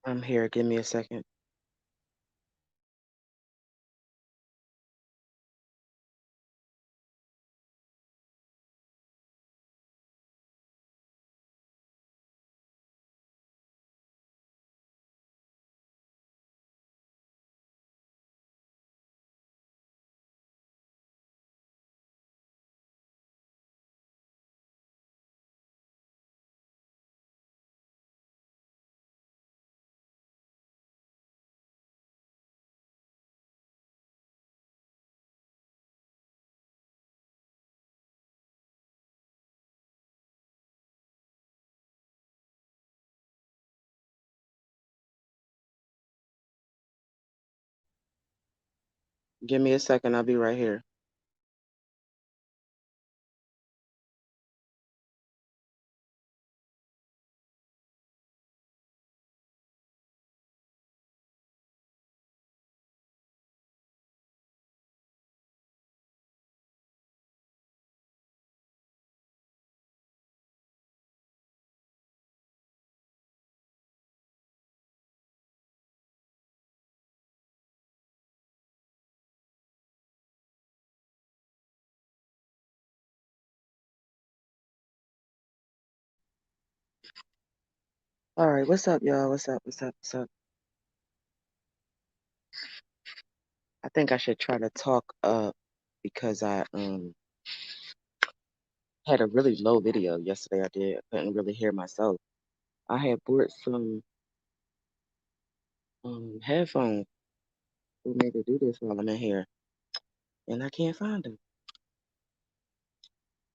I'm here. Give me a second. Give me a second. I'll be right here. All right. What's up, y'all? What's up? What's up? What's up? I think I should try to talk up because I had a really low video yesterday. I did. I couldn't really hear myself. I had bought some headphones for me to do this while I'm in here, and I can't find them.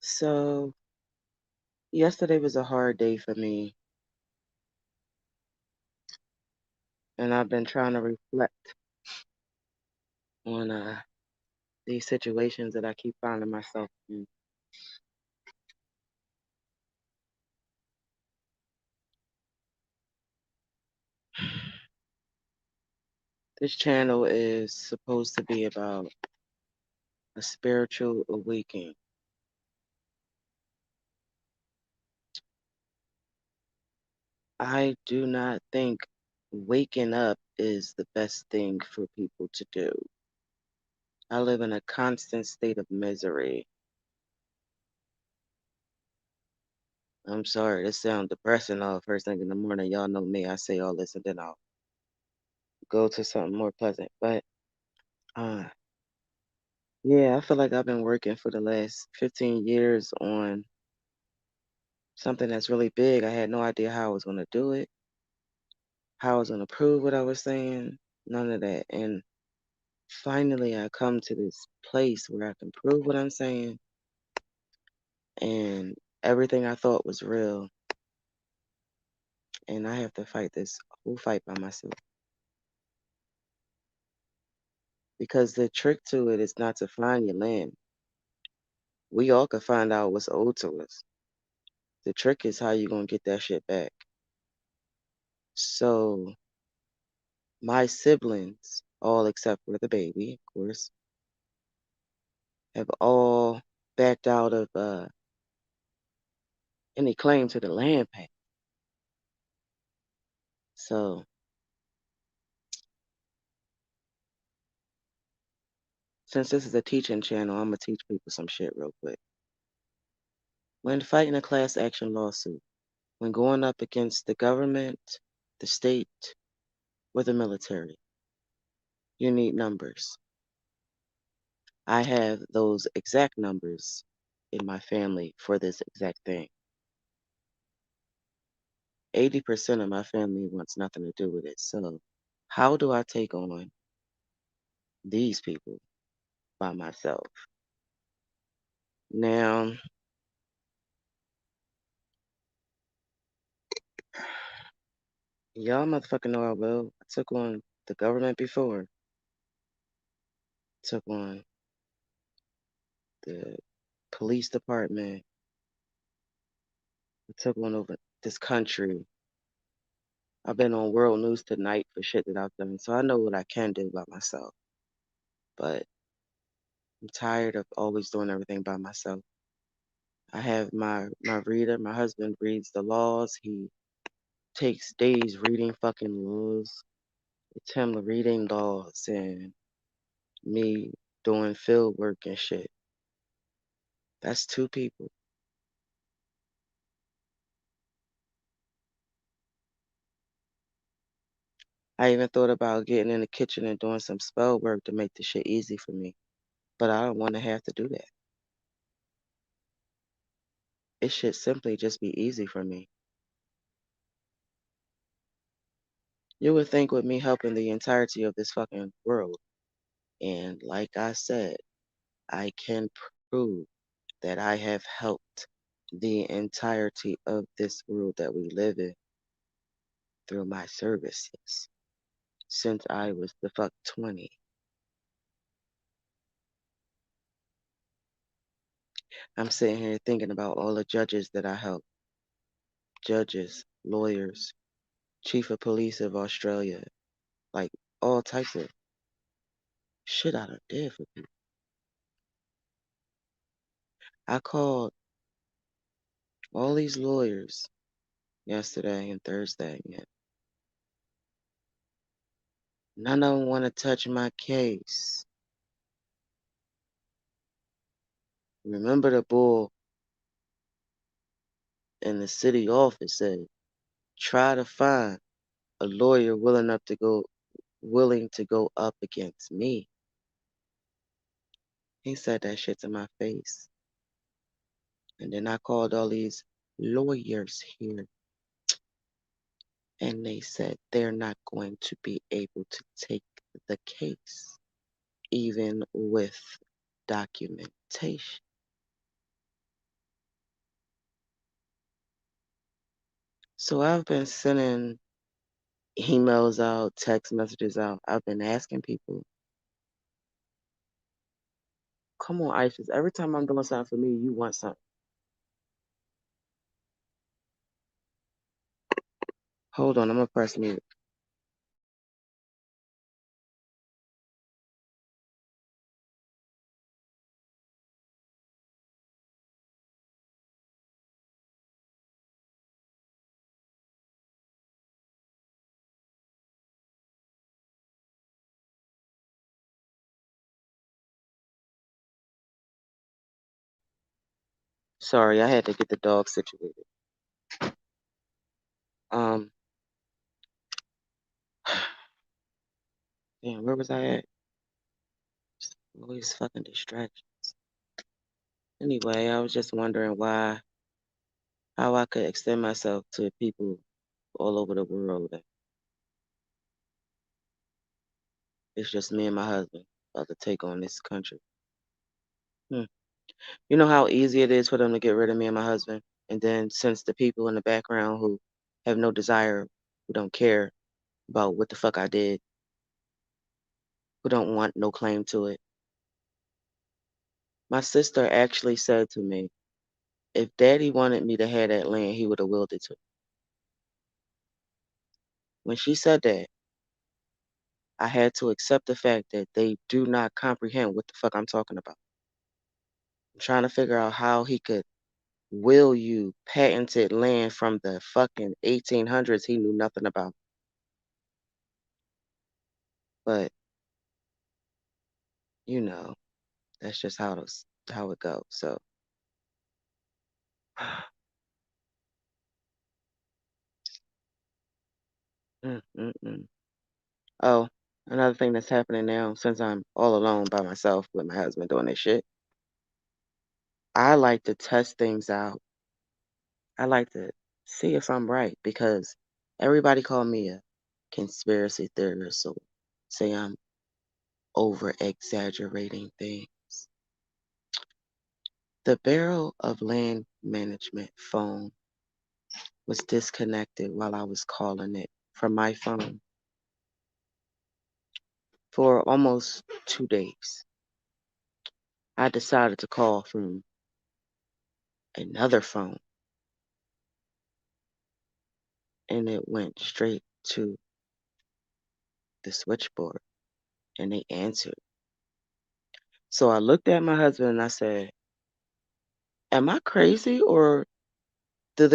So yesterday was a hard day for me, and I've been trying to reflect on these situations that I keep finding myself in. This channel is supposed to be about a spiritual awakening. I do not think waking up is the best thing for people to do. I live in a constant state of misery. I'm sorry, this sounds depressing all first thing in the morning. Y'all know me. I say all this and then I'll go to something more pleasant. But uh yeah, I feel like I've been working for the last 15 years on something that's really big. I had no idea how I was gonna do it, how I was gonna prove what I was saying, none of that. And finally I come to this place where I can prove what I'm saying, and everything I thought was real, and I have to fight this whole fight by myself. Because the trick to it is not to find your land. We all can find out what's owed to us. The trick is how you gonna get that shit back. So my siblings, all except for the baby, of course, have all backed out of any claim to the land pay. So since this is a teaching channel, I'm gonna teach people some shit real quick. When fighting a class action lawsuit, when going up against the government, the state, or the military, you need numbers. I have those exact numbers in my family for this exact thing. 80% of my family wants nothing to do with it. So how do I take on these people by myself? Now, y'all motherfucking know I will. I took on the government before. Took on the police department. I took on over this country. I've been on world news tonight for shit that I've done. So I know what I can do by myself. But I'm tired of always doing everything by myself. I have my reader. My husband reads the laws. He takes days reading fucking laws. It's him reading laws and me doing field work and shit. That's two people. I even thought about getting in the kitchen and doing some spell work to make the shit easy for me, but I don't want to have to do that. It should simply just be easy for me. You would think with me helping the entirety of this fucking world, and like I said, I can prove that I have helped the entirety of this world that we live in through my services since I was the fuck 20. I'm sitting here thinking about all the judges that I helped, judges, lawyers, chief of police of Australia, like all types of shit I done did for people. I called all these lawyers yesterday and Thursday, and none of them want to touch my case. Remember the bull in the city office said, try to find a lawyer willing to go up against me. He said that shit to my face. And then I called all these lawyers here, and they said they're not going to be able to take the case, even with documentation. So I've been sending emails out, text messages out. I've been asking people, come on, Isis, every time I'm doing something for me, you want something. Hold on, I'm gonna press mute. Sorry, I had to get the dog situated. Um, damn, where was I at? All these fucking distractions. Anyway, I was just wondering how I could extend myself to people all over the world. It's just me and my husband about to take on this country. Hmm. You know how easy it is for them to get rid of me and my husband? And then since the people in the background who have no desire, who don't care about what the fuck I did, who don't want no claim to it. My sister actually said to me, if daddy wanted me to have that land, he would have willed it to me. When she said that, I had to accept the fact that they do not comprehend what the fuck I'm talking about. I'm trying to figure out how he could will you patented land from the fucking 1800s he knew nothing about. But, you know, that's just how it goes. So, mm, mm, mm. Oh, another thing that's happening now, since I'm all alone by myself with my husband doing this shit, I like to test things out. I like to see if I'm right because everybody call me a conspiracy theorist or say I'm over exaggerating things. The Bureau of Land Management phone was disconnected while I was calling it from my phone for almost 2 days. I decided to call from another phone and it went straight to the switchboard and they answered. So I looked at my husband and I said, am I crazy or did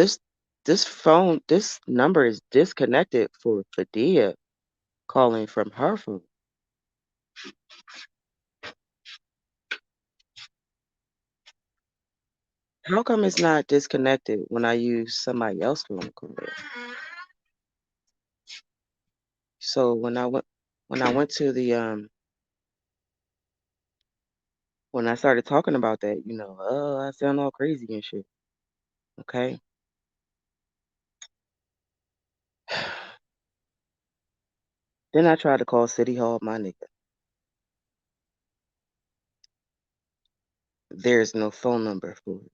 this number is disconnected for Fadia calling from her phone. How come it's not disconnected when I use somebody else's phone call? So when I went to the when I started talking about that, oh, I sound all crazy and shit. Okay. Then I tried to call City Hall, my nigga. There's no phone number for it.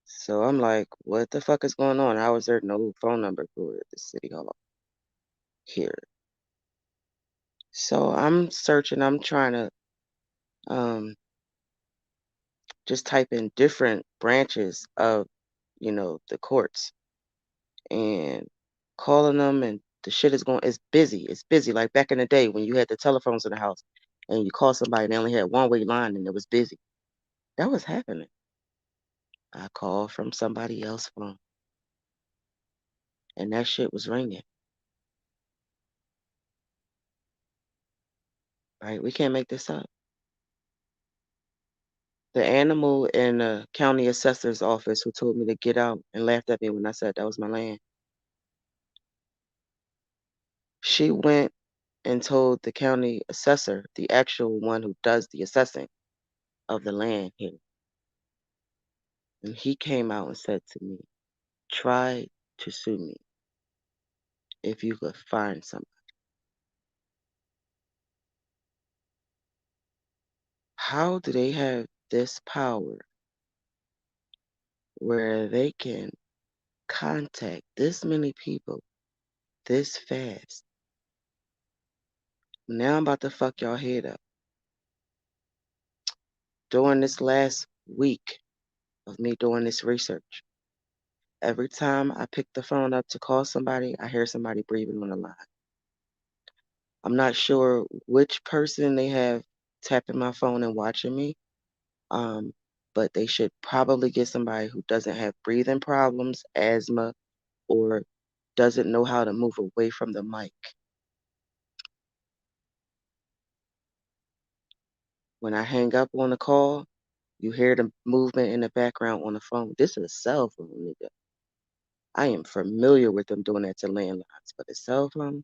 So I'm like, what the fuck is going on? How is there no phone number for it, the City Hall here? So I'm searching, I'm trying to um just type in different branches of, the courts and calling them, and the shit is going it's busy. It's busy. Like back in the day when you had the telephones in the house and you call somebody and they only had one way line and it was busy. That was happening. I called from somebody else's phone and that shit was ringing. Right? We can't make this up. The animal in the county assessor's office who told me to get out and laughed at me when I said that was my land. She went and told the county assessor, the actual one who does the assessing of the land here. And he came out and said to me, try to sue me if you could find somebody. How do they have this power where they can contact this many people this fast? Now I'm about to fuck y'all head up. During this last week of me doing this research, every time I pick the phone up to call somebody, I hear somebody breathing on the line. I'm not sure which person they have tapping my phone and watching me, um, but they should probably get somebody who doesn't have breathing problems, asthma, or doesn't know how to move away from the mic. When I hang up on the call, you hear the movement in the background on the phone. This is a cell phone, nigga. I am familiar with them doing that to landlines, but a cell phone?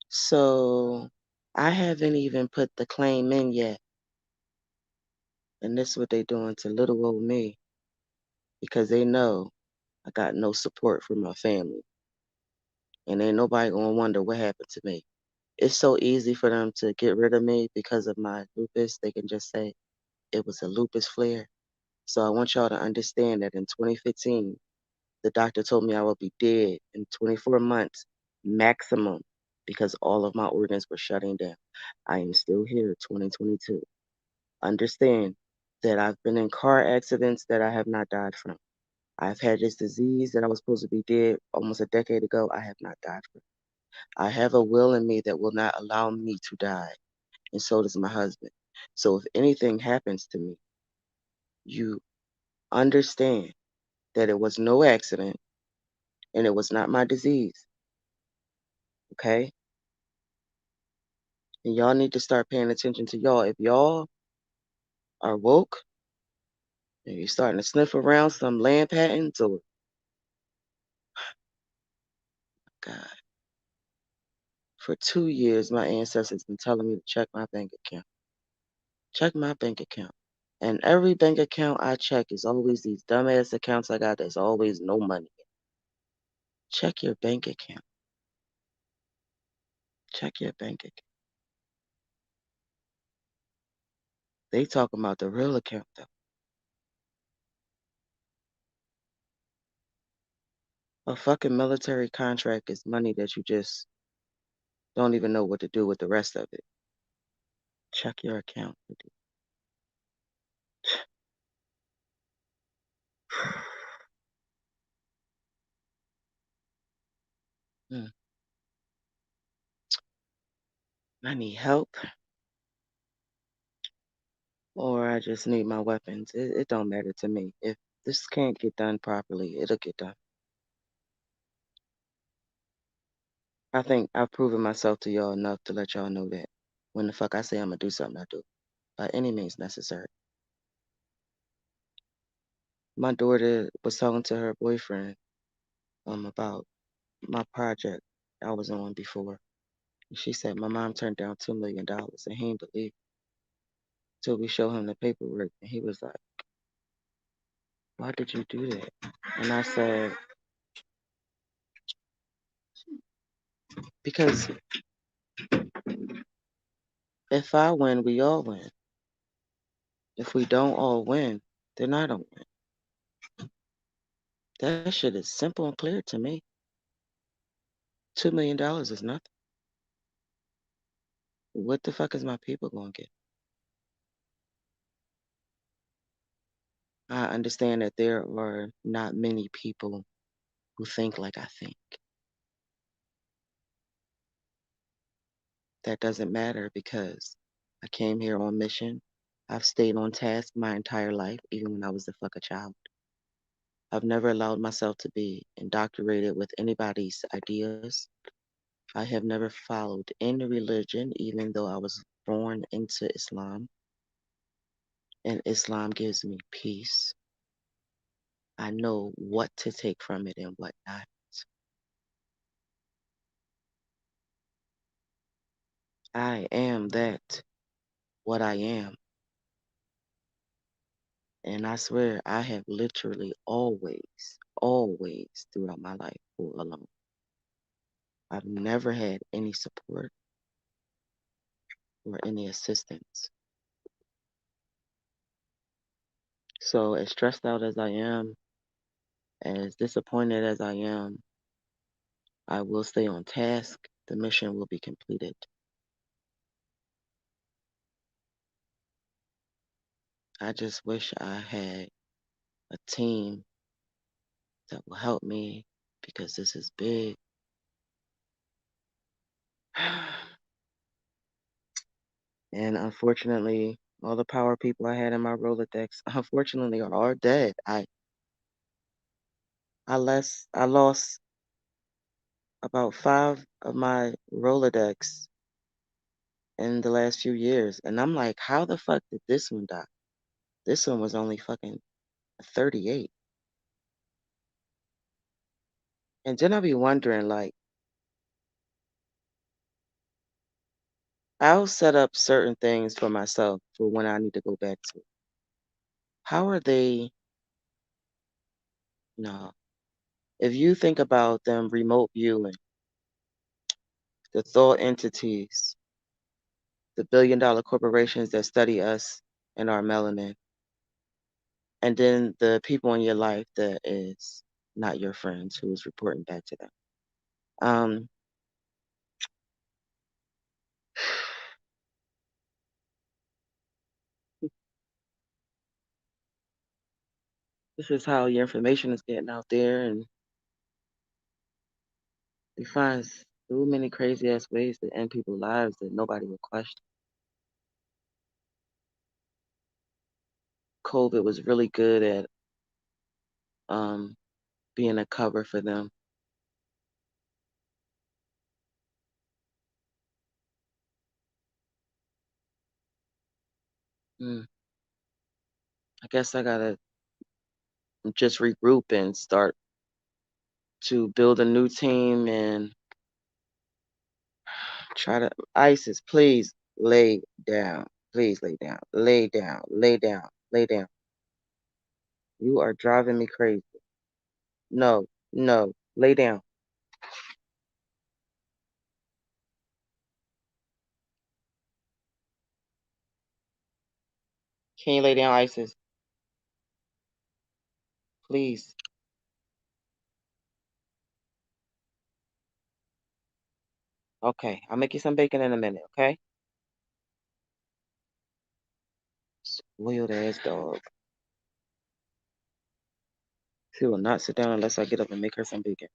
So I haven't even put the claim in yet. And this is what they doing to little old me because they know I got no support from my family. And ain't nobody gonna wonder what happened to me. It's so easy for them to get rid of me because of my lupus. They can just say it was a lupus flare. So I want y'all to understand that in 2015, the doctor told me I would be dead in 24 months maximum because all of my organs were shutting down. I am still here, 2022. Understand that I've been in car accidents that I have not died from. I've had this disease that I was supposed to be dead almost a decade ago. I have not died from. I have a will in me that will not allow me to die, and so does my husband. So if anything happens to me, you understand that it was no accident and it was not my disease, okay? And y'all need to start paying attention to y'all. If y'all are woke and you're starting to sniff around some land patents or God, for 2 years my ancestors been telling me to check my bank account. Check my bank account. And every bank account I check is always these dumbass accounts I got that's always no money. Check your bank account. Check your bank account. They talking about the real account though. A fucking military contract is money that you just don't even know what to do with the rest of it. Check your account. Hmm. I need help. or I just need my weapons. It don't matter to me. If this can't get done properly, it'll get done. I think I've proven myself to y'all enough to let y'all know that when the fuck I say I'm gonna do something, I do by any means necessary. My daughter was talking to her boyfriend about my project I was on before. She said my mom turned down $2 million and he didn't believe it till we showed him the paperwork and he was like, "Why did you do that?" And I said, "Because if I win, we all win. If we don't all win, then I don't win." That shit is simple and clear to me. $2 million is nothing. What the fuck is my people gonna get? I understand that there are not many people who think like I think. That doesn't matter because I came here on mission. I've stayed on task my entire life, even when I was the fuck a child. I've never allowed myself to be indoctrinated with anybody's ideas. I have never followed any religion, even though I was born into Islam, and Islam gives me peace. I know what to take from it and what not. I am that, what I am. And I swear I have literally always throughout my life fought alone. I've never had any support or any assistance. So as stressed out as I am, as disappointed as I am, I will stay on task. The mission will be completed. I just wish I had a team that will help me because this is big. And unfortunately, all the power people I had in my Rolodex, unfortunately, are all dead. I lost about five of my Rolodex in the last few years, and I'm like, how the fuck did this one die? This one was only fucking 38. And then I'll be wondering, like, I'll set up certain things for myself for when I need to go back to. How are they? No. If you think about them remote viewing, the thought entities, the billion-dollar corporations that study us and our melanin, and then the people in your life that is not your friends who is reporting back to them. Um, this is how your information is getting out there, and they find so many crazy ass ways to end people's lives that nobody will question. COVID was really good at um being a cover for them. Mm, I guess I gotta just regroup and start to build a new team and try to. ISIS, please lay down. Please lay down. Lay down. Lay down. Lay down. You are driving me crazy. No, no. Lay down. Can you lay down, ISIS? Please. Okay. I'll make you some bacon in a minute, okay? Spoiled ass dog. She will not sit down unless I get up and make her some bacon.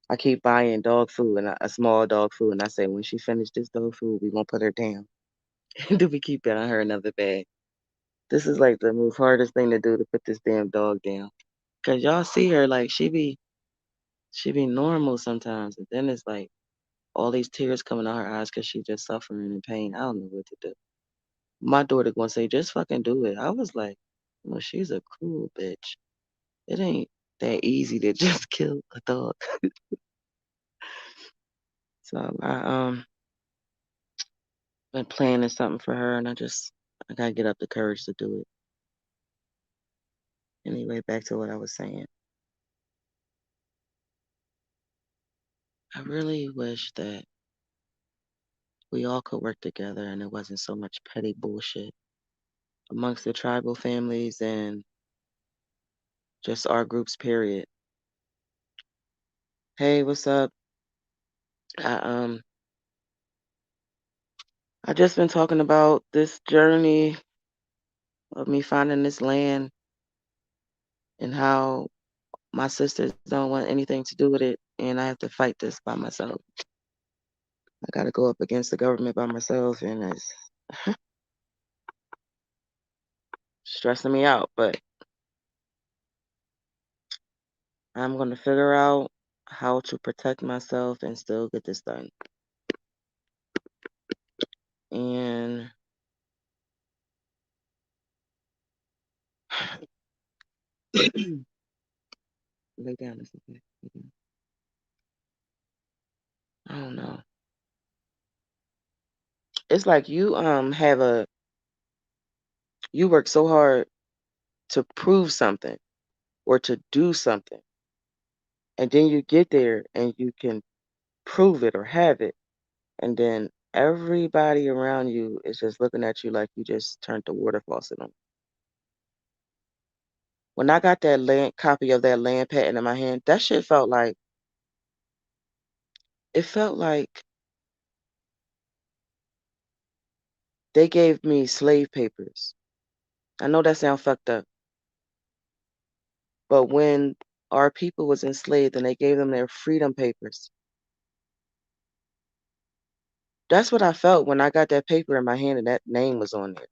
I keep buying dog food and a small dog food, and I say when she finished this dog food, we gonna put her down. And then we keep getting her another bag. This is like the most hardest thing to do to put this damn dog down. Cause y'all see her like she be normal sometimes, and then it's like all these tears coming out her eyes because she just suffering in pain. I don't know what to do. My daughter gonna say, just fucking do it. I was like, well, she's a cruel bitch. It ain't that easy to just kill a dog. So I been planning something for her, and I gotta get up the courage to do it. Anyway, back to what I was saying. I really wish that we all could work together and it wasn't so much petty bullshit amongst the tribal families and just our groups, period. Hey, what's up? I I just been talking about this journey of me finding this land and how my sisters don't want anything to do with it, and I have to fight this by myself. I got to go up against the government by myself, and it's stressing me out. But I'm going to figure out how to protect myself and still get this done. And lay down. It's okay. Lay down. I don't know. It's like you work so hard to prove something or to do something, and then you get there and you can prove it or have it, and then everybody around you is just looking at you like you just turned the water faucet on. When I got that land copy of that land patent in my hand, that shit felt like they gave me slave papers. I know that sounds fucked up, but when our people was enslaved and they gave them their freedom papers, that's what I felt when I got that paper in my hand and that name was on there.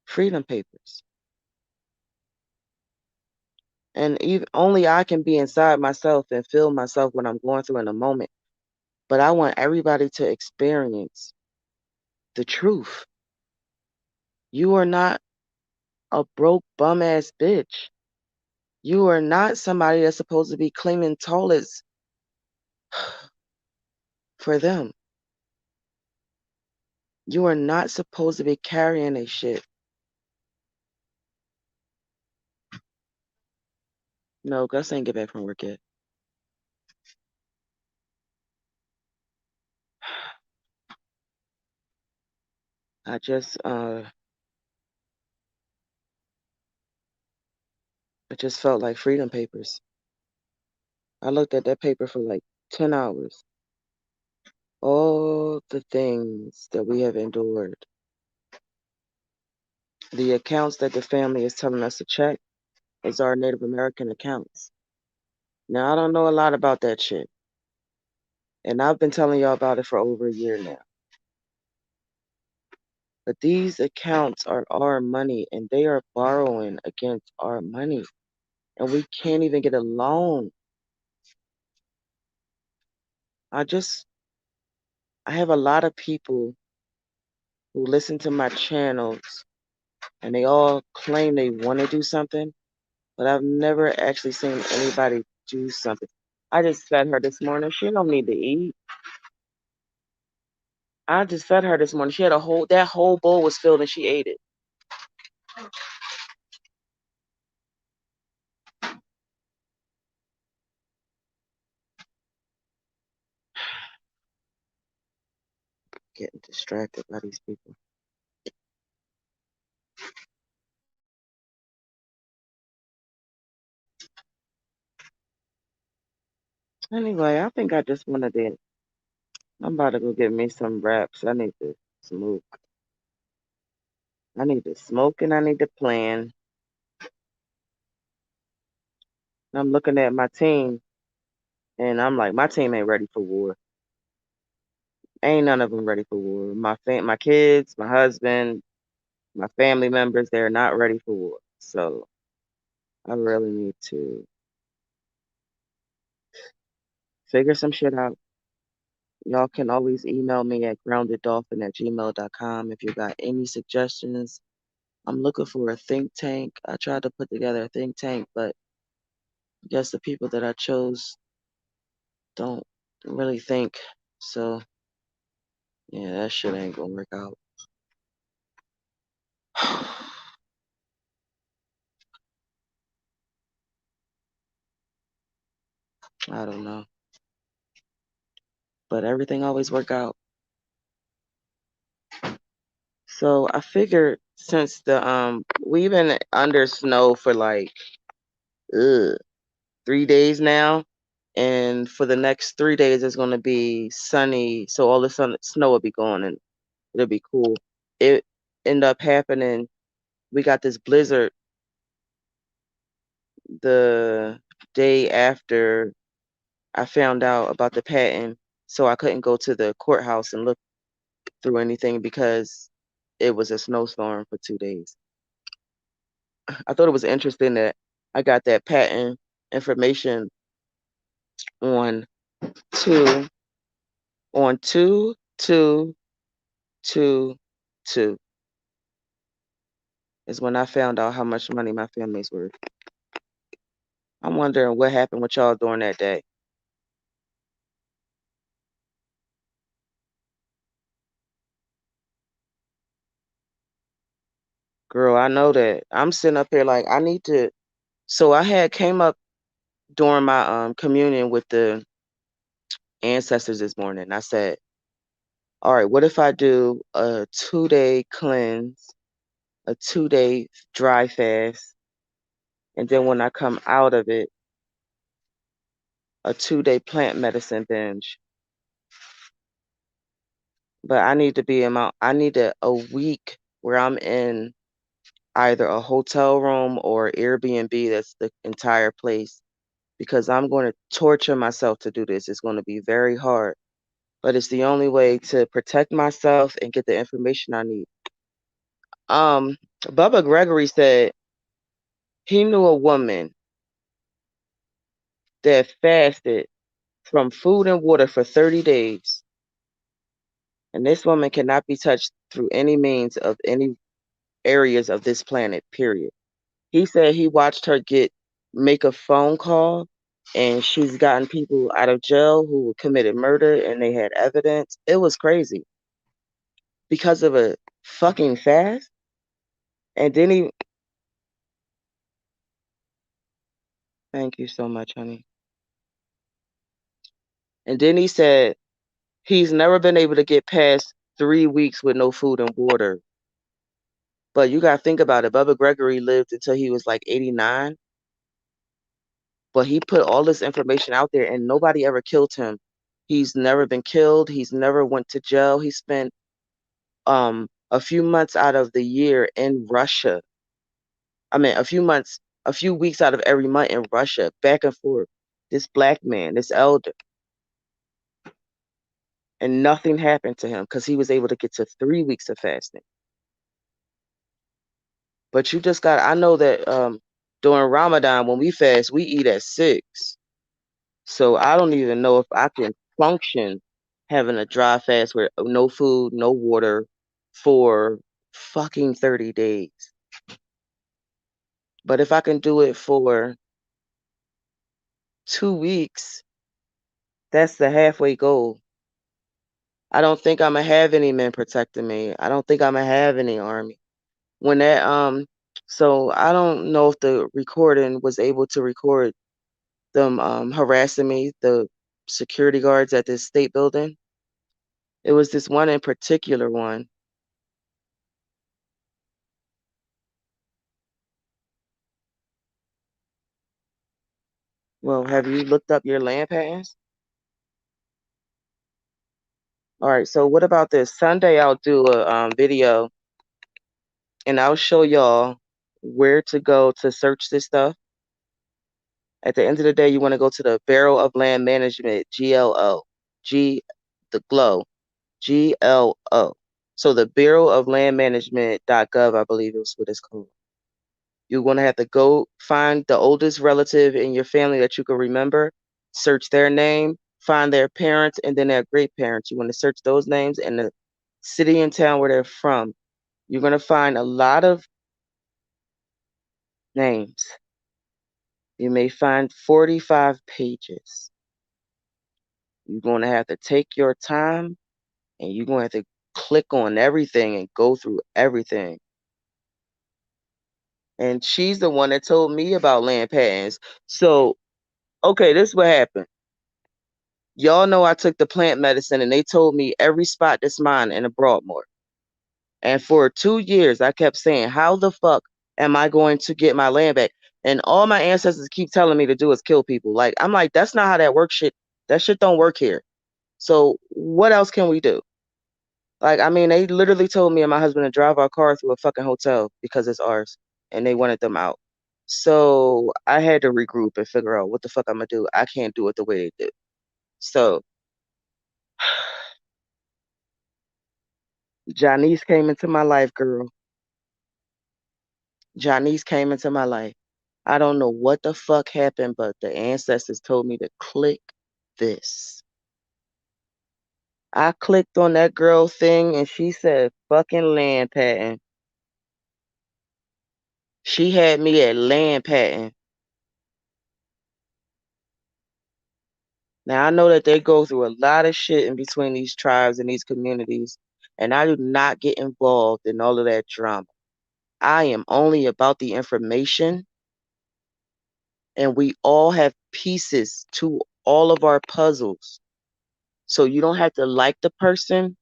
Freedom papers. And even only I can be inside myself and feel myself when I'm going through in a moment. But I want everybody to experience the truth. You are not a broke bum ass bitch. You are not somebody that's supposed to be claiming toilets for them. You are not supposed to be carrying a shit. No, Gus ain't get back from work yet. I just it just felt like freedom papers. I looked at that paper for like 10 hours. All the things that we have endured. The accounts that the family is telling us to check is our Native American accounts. Now I don't know a lot about that shit. And I've been telling y'all about it for over a year now. But these accounts are our money and they are borrowing against our money. And we can't even get a loan. I have a lot of people who listen to my channels and they all claim they want to do something, but I've never actually seen anybody do something. I just fed her this morning. She don't need to eat. I just fed her this morning. She had that whole bowl was filled and she ate it. Getting distracted by these people. Anyway, I think I just wanted to. I'm about to go get me some wraps. I need to smoke. I need to smoke and I need to plan. And I'm looking at my team, and I'm like, my team ain't ready for war. Ain't none of them ready for war. My kids, my husband, my family members, they're not ready for war. So I really need to figure some shit out. Y'all can always email me at groundeddolphin@gmail.com if you got any suggestions. I'm looking for a think tank. I tried to put together a think tank, but I guess the people that I chose don't really think. So yeah, that shit ain't gonna work out. I don't know. But everything always work out. So I figured since the we've been under snow for like ugh, 3 days now, and for the next 3 days it's gonna be sunny, so all the snow will be gone and it'll be cool. It ended up happening. We got this blizzard the day after I found out about the patent, so I couldn't go to the courthouse and look through anything because it was a snowstorm for 2 days. I thought it was interesting that I got that patent information on two on 2222 is when I found out how much money my family's worth. I'm wondering what happened with y'all during that day. Girl, I know that. I'm sitting up here like I need to. So I had came up during my communion with the ancestors this morning. I said, all right, what if I do a 2-day cleanse, a 2-day dry fast, and then when I come out of it, a 2-day plant medicine binge. But I need to be in I need a week where I'm in either a hotel room or Airbnb that's the entire place because I'm going to torture myself to do this. It's going to be very hard, but it's the only way to protect myself and get the information I need. Bubba Gregory said he knew a woman that fasted from food and water for 30 days, and this woman cannot be touched through any means of any areas of this planet, period. He said he watched her make a phone call, and she's gotten people out of jail who committed murder and they had evidence. It was crazy because of a fucking fast. And then thank you so much, honey. And then he said he's never been able to get past 3 weeks with no food and water. But you got to think about it. Bubba Gregory lived until he was like 89, but he put all this information out there and nobody ever killed him. He's never been killed. He's never went to jail. He spent a few months out of the year in Russia. I mean, a few weeks out of every month in Russia, back and forth. This black man, this elder, and nothing happened to him because he was able to get to 3 weeks of fasting. But you just got, I know that during Ramadan, when we fast, we eat at 6. So I don't even know if I can function having a dry fast with no food, no water for fucking 30 days. But if I can do it for 2 weeks, that's the halfway goal. I don't think I'm gonna have any men protecting me. I don't think I'm gonna have any army. When that so I don't know if the recording was able to record them harassing me, the security guards at this state building. It was this one in particular one. Well, have you looked up your land patents? All right, so what about this? Sunday I'll do a video and I'll show y'all where to go to search this stuff. At the end of the day, you want to go to the Bureau of Land Management, GLO, G, the GLO, GLO. So the Bureau of Land Management.gov, I believe is what it's called. You're going to have to go find the oldest relative in your family that you can remember, search their name, find their parents, and then their great parents. You want to search those names and the city and town where they're from. You're going to find a lot of names. You may find 45 pages. You're going to have to take your time and you're going to have to click on everything and go through everything. And she's the one that told me about land patents. So, okay, this is what happened. Y'all know I took the plant medicine and they told me every spot that's mine in the Broadmoor. And for 2 years, I kept saying, how the fuck am I going to get my land back? And all my ancestors keep telling me to do is kill people. Like, I'm like, that's not how that works shit. That shit don't work here. So what else can we do? Like, I mean, they literally told me and my husband to drive our car through a fucking hotel because it's ours and they wanted them out. So I had to regroup and figure out what the fuck I'm gonna do. I can't do it the way they do. So Janice came into my life, girl. Janice came into my life. I don't know what the fuck happened, but the ancestors told me to click this. I clicked on that girl thing and she said fucking land patent. She had me at land patent. Now I know that they go through a lot of shit in between these tribes and these communities, and I do not get involved in all of that drama. I am only about the information, and we all have pieces to all of our puzzles. So you don't have to like the person,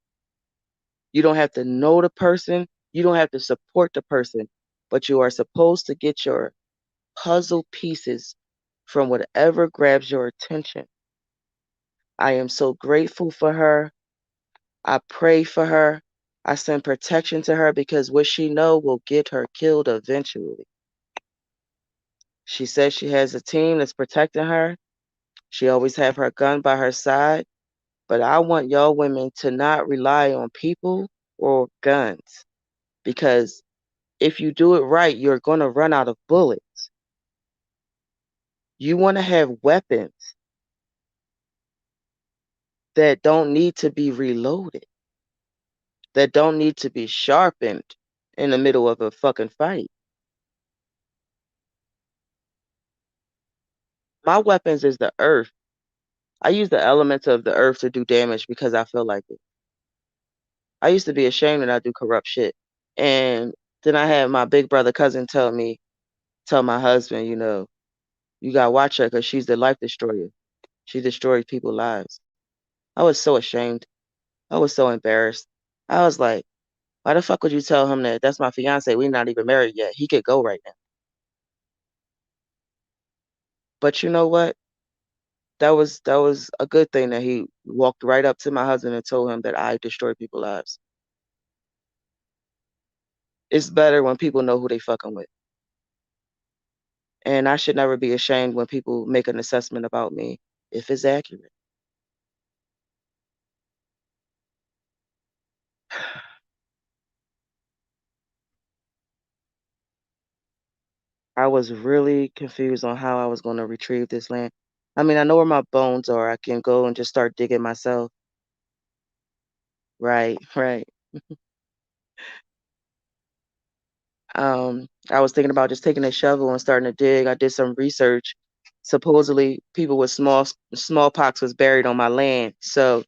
you don't have to know the person, you don't have to support the person, but you are supposed to get your puzzle pieces from whatever grabs your attention. I am so grateful for her. I pray for her. I send protection to her because what she know will get her killed eventually. She says she has a team that's protecting her. She always have her gun by her side. But I want y'all women to not rely on people or guns because if you do it right, you're going to run out of bullets. You want to have weapons that don't need to be reloaded, that don't need to be sharpened in the middle of a fucking fight. My weapons is the earth. I use the elements of the earth to do damage because I feel like it. I used to be ashamed that I do corrupt shit. And then I had my big brother cousin tell my husband, you gotta watch her because she's the life destroyer. She destroys people's lives. I was so ashamed. I was so embarrassed. I was like, why the fuck would you tell him that? That's my fiance. We're not even married yet. He could go right now. But you know what? That was a good thing that he walked right up to my husband and told him that I destroy people's lives. It's better when people know who they fucking with. And I should never be ashamed when people make an assessment about me if it's accurate. I was really confused on how I was going to retrieve this land. I mean, I know where my bones are. I can go and just start digging myself. Right, right. I was thinking about just taking a shovel and starting to dig. I did some research. Supposedly, people with smallpox was buried on my land. So,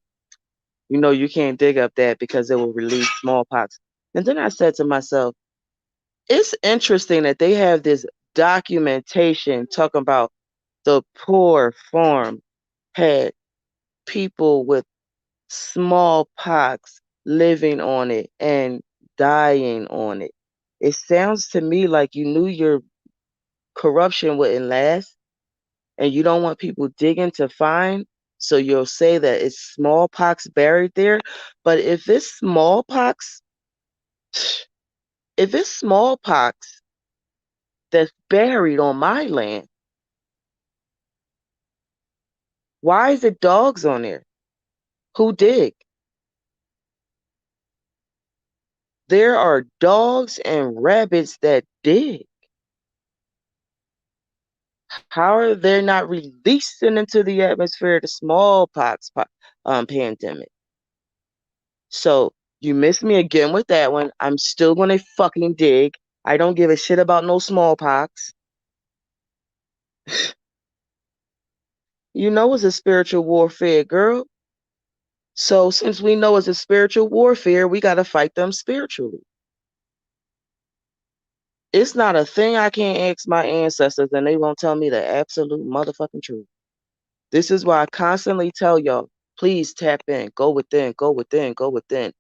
you can't dig up that because it will release smallpox. And then I said to myself, it's interesting that they have this documentation talking about the poor farm had people with smallpox living on it and dying on it. It sounds to me like you knew your corruption wouldn't last and you don't want people digging to find. So you'll say that it's smallpox buried there. But if it's smallpox that's buried on my land, Why is it dogs on there? Who dig? There are dogs and rabbits that dig. How are they not releasing into the atmosphere the smallpox pandemic? So you missed me again with that one. I'm still gonna fucking dig. I don't give a shit about no smallpox. You know it's a spiritual warfare, girl. So since we know it's a spiritual warfare, we gotta fight them spiritually. It's not a thing I can't ask my ancestors and they won't tell me the absolute motherfucking truth. This is why I constantly tell y'all, please tap in, go within, go within, go within.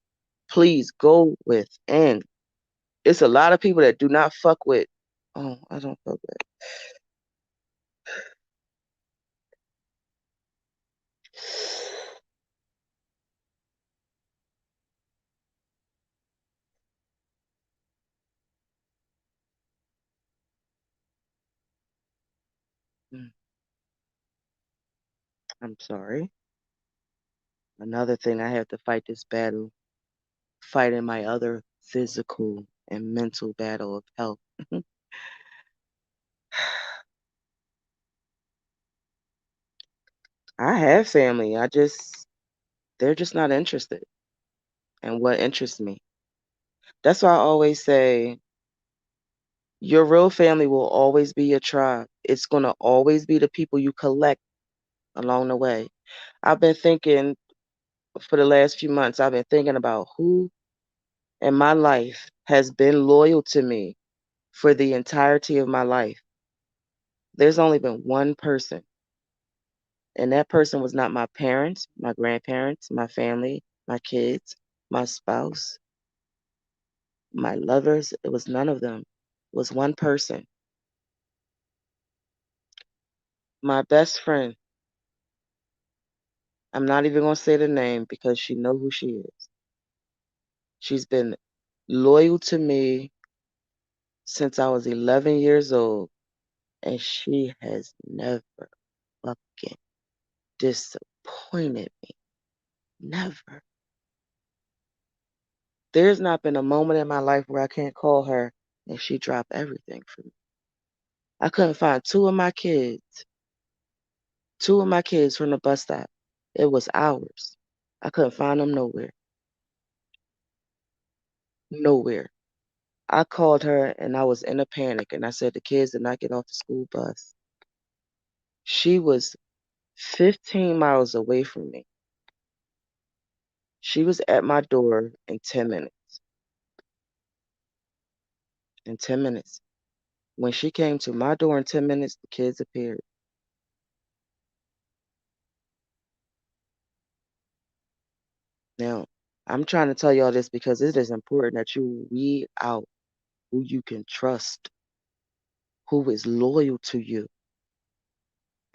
Please go within. It's a lot of people that do not fuck with. Oh, I don't fuck with. Mm, I'm sorry. Another thing I have to fight this battle, fighting my other physical and mental battle of health. I have family. They're just not interested in what interests me. That's why I always say your real family will always be your tribe. It's going to always be the people you collect along the way. I've been thinking for the last few months, I've been thinking about who in my life has been loyal to me for the entirety of my life. There's only been one person, and that person was not my parents, my grandparents, my family, my kids, my spouse, my lovers. It was none of them. It was one person, my best friend. I'm not even going to say the name because she know who she is. She's been loyal to me since I was 11 years old, and she has never fucking disappointed me. Never. There's not been a moment in my life where I can't call her and she dropped everything for me. I couldn't find two of my kids from the bus stop. It was hours. I couldn't find them nowhere. Nowhere. I called her and I was in a panic and I said the kids did not get off the school bus. She was 15 miles away from me. She was at my door in 10 minutes. In 10 minutes. When she came to my door in 10 minutes, the kids appeared. Now, I'm trying to tell y'all this because it is important that you weed out who you can trust, who is loyal to you.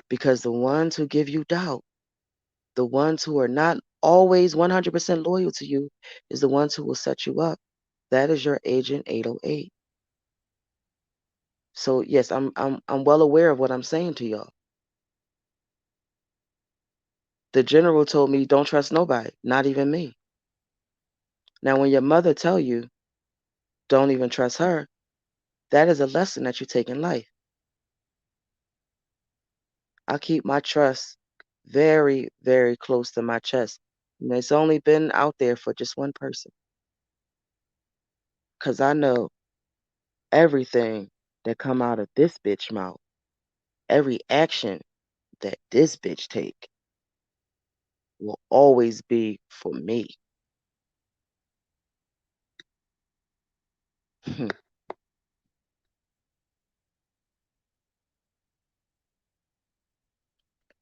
Because the ones who give you doubt, the ones who are not always 100% loyal to you, is the ones who will set you up. That is your agent 808. So yes, I'm well aware of what I'm saying to y'all. The general told me don't trust nobody, not even me. Now when your mother tell you don't even trust her, that is a lesson that you take in life. I keep my trust very, very close to my chest. And it's only been out there for just one person. Cause I know everything that come out of this bitch mouth, every action that this bitch take will always be for me.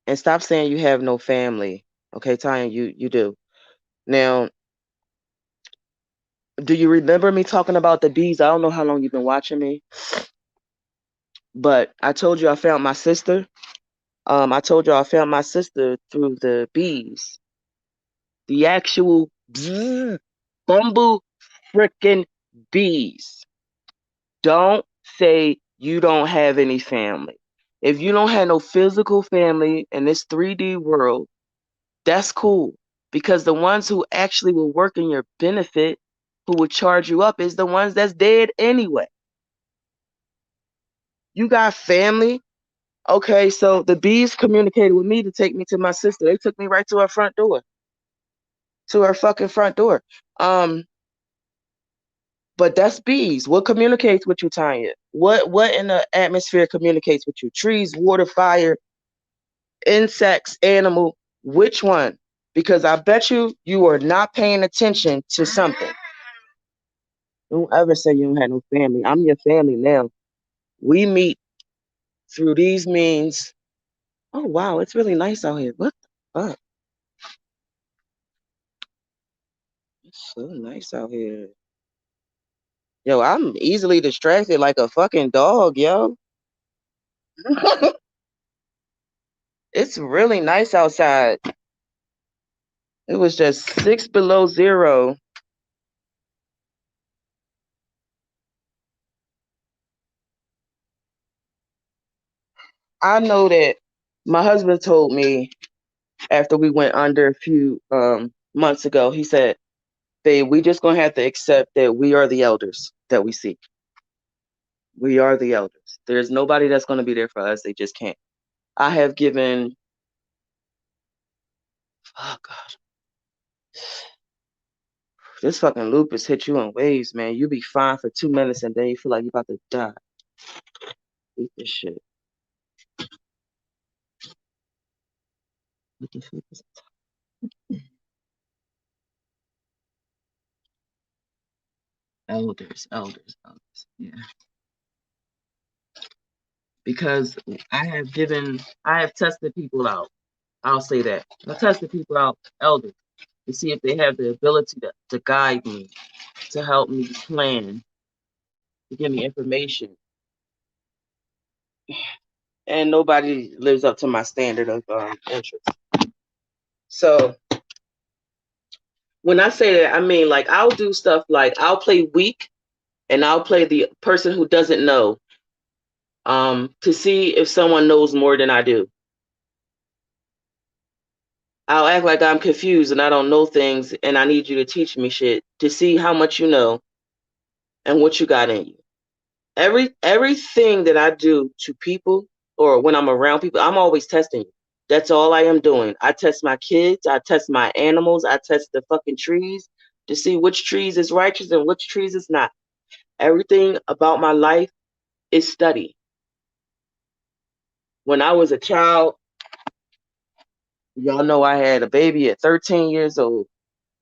And stop saying you have no family. Okay, Tanya, you do. Now, do you remember me talking about the bees? I don't know how long you've been watching me, but I told you I found my sister. I told you I found my sister through the bees. The actual bumble freaking bees. Don't say you don't have any family. If you don't have no physical family in this 3D world, that's cool. Because the ones who actually will work in your benefit, who will charge you up, is the ones that's dead anyway. You got family. Okay, so the bees communicated with me to take me to my sister. They took me right to her front door. To her fucking front door. Um, but that's bees. What communicates with you, Tanya? What in the atmosphere communicates with you? Trees, water, fire, insects, animal. Which one? Because I bet you are not paying attention to something. Don't ever say you don't have no family. I'm your family now. We meet through these means. Oh wow, it's really nice out here. What the fuck? It's so nice out here. Yo, I'm easily distracted like a fucking dog, yo. It's really nice outside. It was just 6 below 0. I know that my husband told me after we went under a few months ago, he said, babe, we just gonna have to accept that we are the elders that we see. We are the elders. There's nobody that's gonna be there for us. They just can't. I have given, oh God, this fucking lupus hit you in waves, man. You be fine for 2 minutes and then you feel like you about to die. Eat this shit. What the fuck is elders. Yeah. Because I have tested people out. I'll say that. I tested people out, elders, to see if they have the ability to guide me, to help me plan, to give me information. And nobody lives up to my standard of interest. So when I say that, I mean like I'll do stuff like I'll play weak and I'll play the person who doesn't know to see if someone knows more than I do. I'll act like I'm confused and I don't know things and I need you to teach me shit to see how much you know and what you got in you. Everything that I do to people or when I'm around people, I'm always testing you. That's all I am doing. I test my kids, I test my animals, I test the fucking trees to see which trees is righteous and which trees is not. Everything about my life is study. When I was a child, y'all know I had a baby at 13 years old.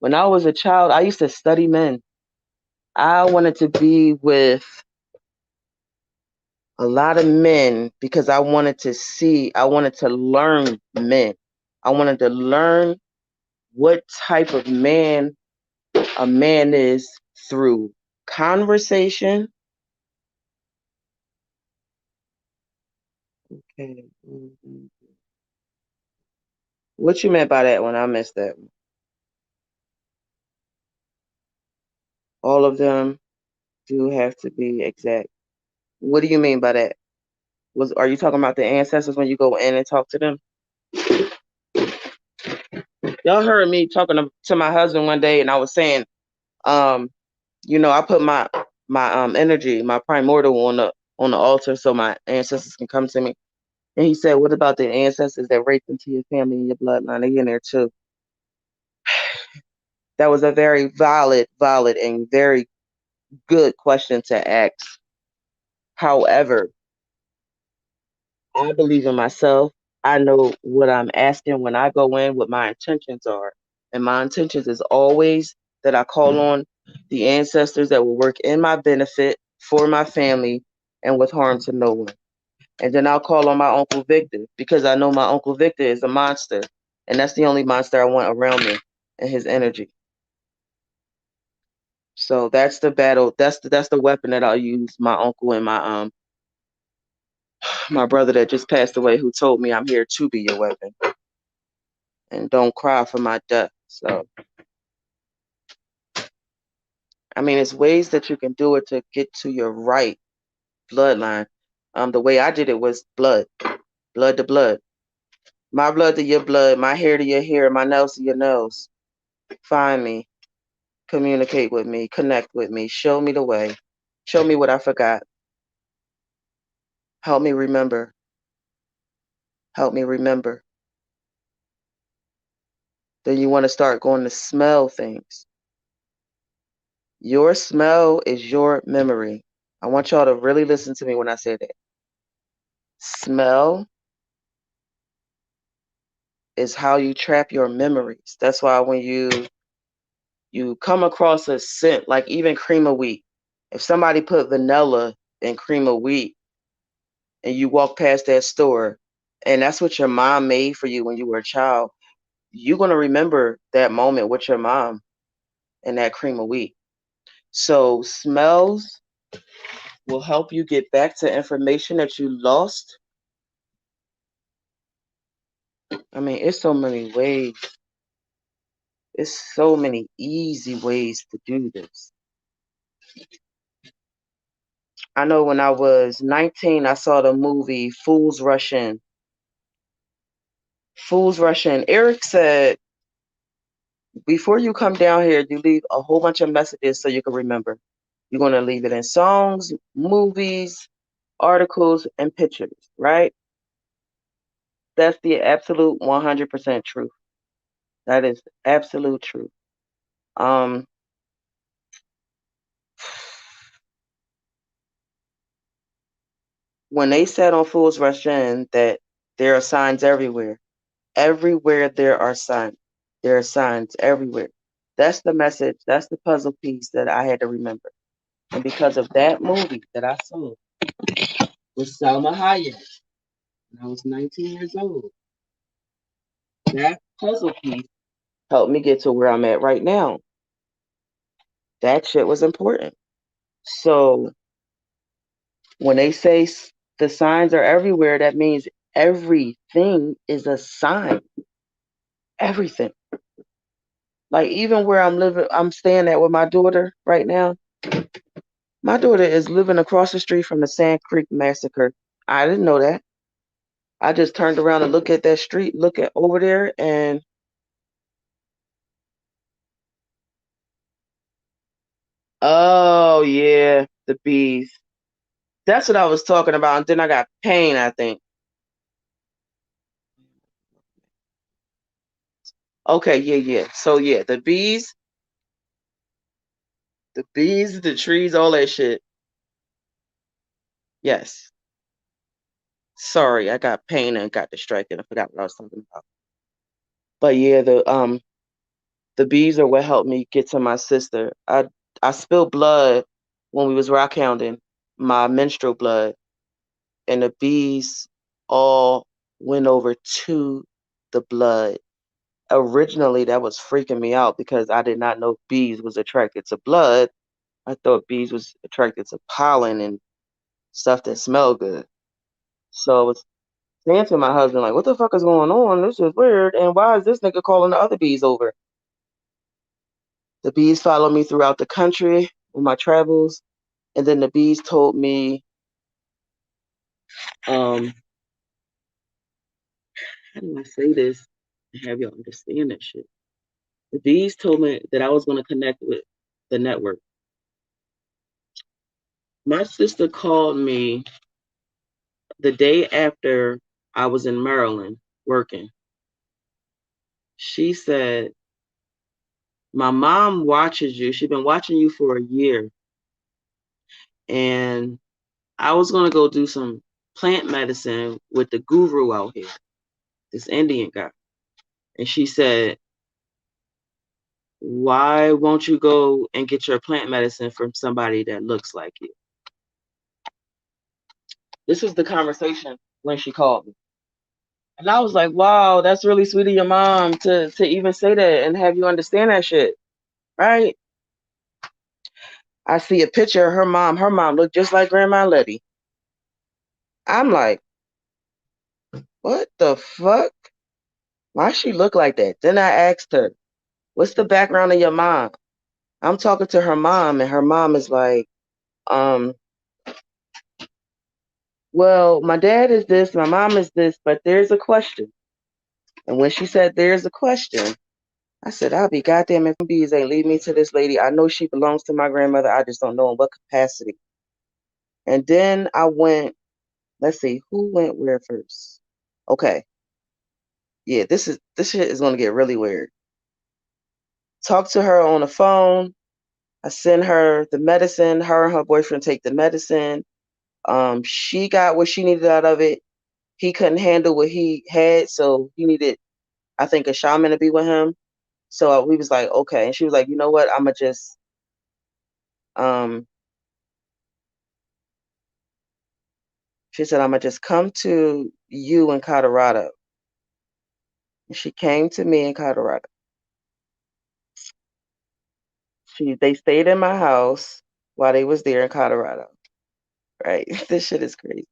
When I was a child, I used to study men. I wanted to be with a lot of men because I wanted to learn men. I wanted to learn what type of man a man is through conversation. Okay. What you meant by that when I missed that? All of them do have to be exact. What do you mean by that? Are you talking about the ancestors when you go in and talk to them? Y'all heard me talking to my husband one day, and I was saying, um, I put my energy, my primordial on the altar so my ancestors can come to me. And he said, "What about the ancestors that raped into your family and your bloodline? They in there too." That was a very valid, and very good question to ask. However, I believe in myself. I know what I'm asking when I go in, what my intentions are. And my intentions is always that I call on the ancestors that will work in my benefit for my family and with harm to no one. And then I'll call on my Uncle Victor because I know my Uncle Victor is a monster. And that's the only monster I want around me and his energy. So that's the battle. That's the weapon that I'll use. My uncle and my brother that just passed away, who told me I'm here to be your weapon and don't cry for my death. So I mean, it's ways that you can do it to get to your right bloodline. The way I did it was blood. blood to blood. My blood to your blood, my hair to your hair, my nails to your nails. Find me, communicate with me, connect with me, show me the way, show me what I forgot. Help me remember, help me remember. Then you want to start going to smell things. Your smell is your memory. I want y'all to really listen to me when I say that. Smell is how you trap your memories. That's why when you come across a scent, like even cream of wheat, if somebody put vanilla in cream of wheat and you walk past that store and that's what your mom made for you when you were a child, you're going to remember that moment with your mom and that cream of wheat. So smells will help you get back to information that you lost. I mean, it's so many ways. It's so many easy ways to do this. I know when I was 19, I saw the movie Fools Rush In. Fools Rush In. Eric said, before you come down here, you leave a whole bunch of messages so you can remember. You're going to leave it in songs, movies, articles, and pictures, right? That's the absolute 100% truth. That is absolute truth. Um, when they said on Fools Rush In that there are signs everywhere, everywhere there are signs. There are signs everywhere. That's the message. That's the puzzle piece that I had to remember. And because of that movie that I saw with Selma Hayek when I was 19 years old, that puzzle piece helped me get to where I'm at right now. That shit was important. So when they say the signs are everywhere, that means everything is a sign. Everything. Like even where I'm living, I'm staying at with my daughter right now. My daughter is living across the street from the Sand Creek massacre. I didn't know that. I just turned around and looked at that street, look at over there, and oh yeah, the bees. That's what I was talking about. And then I got pain, I think. Okay, yeah, yeah. So yeah, the bees, the trees, all that shit. Yes. Sorry, I got pain and got distracted. I forgot what I was talking about. But yeah, the bees are what helped me get to my sister. I spilled blood when we was rock hounding, my menstrual blood, and the bees all went over to the blood. Originally, that was freaking me out because I did not know bees was attracted to blood. I thought bees was attracted to pollen and stuff that smelled good. So I was saying to my husband, like, what the fuck is going on? This is weird. And why is this nigga calling the other bees over? The bees followed me throughout the country on my travels. And then the bees told me, um, how do I say this and have y'all understand that shit? The bees told me that I was going to connect with the network. My sister called me the day after I was in Maryland working. She said, my mom watches you. She's been watching you for a year. And I was going to go do some plant medicine with the guru out here, this Indian guy. And she said, why won't you go and get your plant medicine from somebody that looks like you? This was the conversation when she called me. And I was like, wow, that's really sweet of your mom to even say that and have you understand that shit. Right? I see a picture of her mom. Her mom looked just like Grandma Letty. I'm like, what the fuck? Why she look like that? Then I asked her, what's the background of your mom? I'm talking to her mom, and her mom is like, um, Well, my dad is this, my mom is this, but there's a question. And when she said there's a question, I said, I'll be goddamn if bees ain't lead me to this lady. I know she belongs to my grandmother. I just don't know in what capacity. And then I went, let's see, who went where first? Okay. Yeah, this shit is gonna get really weird. Talk to her on the phone. I send her the medicine. Her and her boyfriend take the medicine. She got what she needed out of it. He couldn't handle what he had, so he needed, I think, a shaman to be with him. So we was like, okay. And she was like, you know what? I'ma just um she said, I'ma just come to you in Colorado. And she came to me in Colorado. They stayed in my house while they was there in Colorado. Right? This shit is crazy.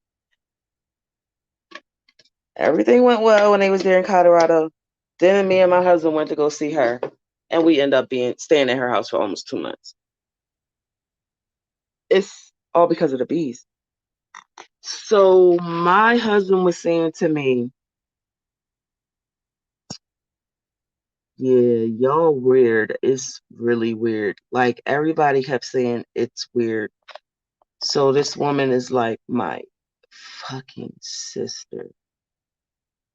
Everything went well when they was there in Colorado. Then me and my husband went to go see her, and we end up being staying at her house for almost 2 months. It's all because of the bees. So my husband was saying to me, yeah, y'all weird. It's really weird. Like everybody kept saying it's weird. So this woman is like my fucking sister.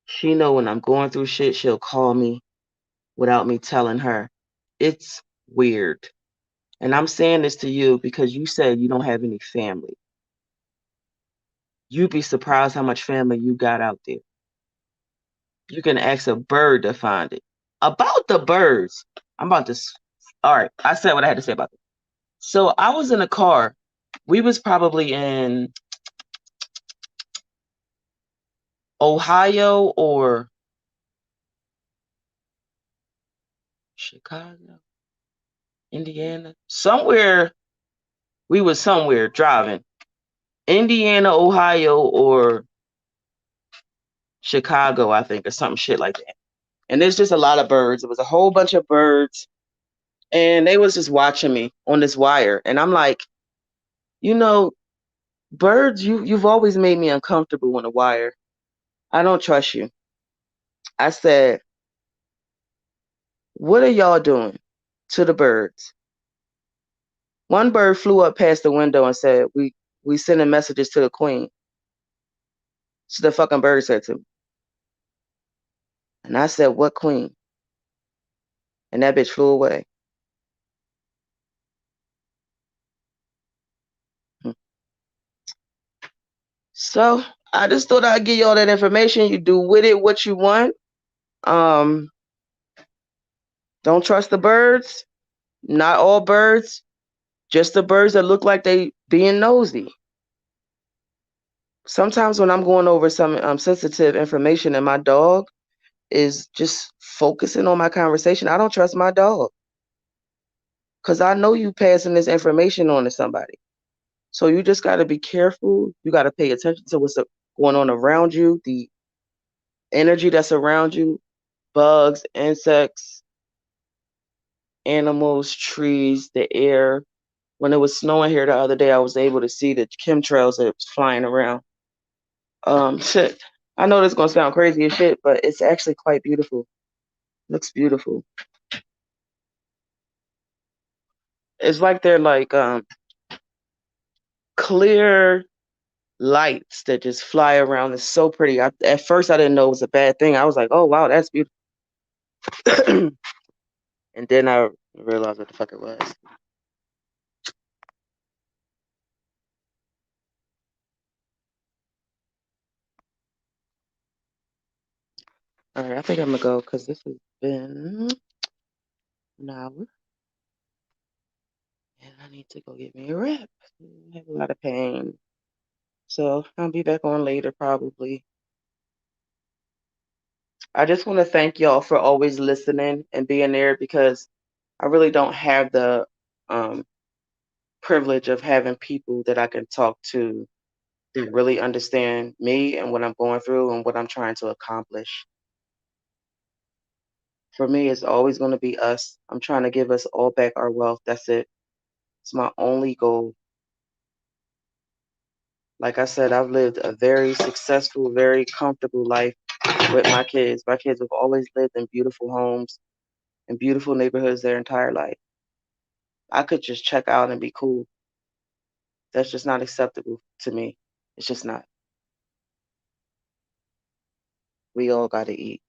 She know when I'm going through shit, she'll call me without me telling her. It's weird. And I'm saying this to you because you said you don't have any family. You'd be surprised how much family you got out there. You can ask a bird to find it. About the birds, I'm about to. All right, I said what I had to say about it. So I was in a car. We was probably in Ohio or Chicago, Indiana, somewhere. We was somewhere driving, Indiana, Ohio, or Chicago, I think, or something shit like that. And there's just a lot of birds. It was a whole bunch of birds, and they was just watching me on this wire. And I'm like, you know, birds, you've always made me uncomfortable on a wire. I don't trust you. I said, what are y'all doing to the birds? One bird flew up past the window and said, we sending messages to the queen. So the fucking bird said to me. And I said, what queen? And that bitch flew away. So I just thought I'd give y'all that information. You do with it what you want. Um, don't trust the birds. Not all birds. Just the birds that look like they being nosy. Sometimes when I'm going over some sensitive information and my dog is just focusing on my conversation, I don't trust my dog. Because I know you passing this information on to somebody. So you just got to be careful. You got to pay attention to what's going on around you, the energy that's around you, bugs, insects, animals, trees, the air. When it was snowing here the other day, I was able to see the chemtrails that was flying around. Shit. I know this is gonna sound crazy as shit, but it's actually quite beautiful. Looks beautiful. It's like they're like clear lights that just fly around. It's so pretty. At first I didn't know it was a bad thing. I was like, oh wow, that's beautiful. And then I realized what the fuck it was. All right, I think I'm gonna go because this has been an hour, and I need to go get me a wrap. I have a lot of pain, so I'll be back on later probably. I just want to thank y'all for always listening and being there because I really don't have the um, privilege of having people that I can talk to that really understand me and what I'm going through and what I'm trying to accomplish. For me, it's always going to be us. I'm trying to give us all back our wealth. That's it. It's my only goal. Like I said, I've lived a very successful, very comfortable life with my kids. My kids have always lived in beautiful homes and beautiful neighborhoods their entire life. I could just check out and be cool. That's just not acceptable to me. It's just not. We all got to eat.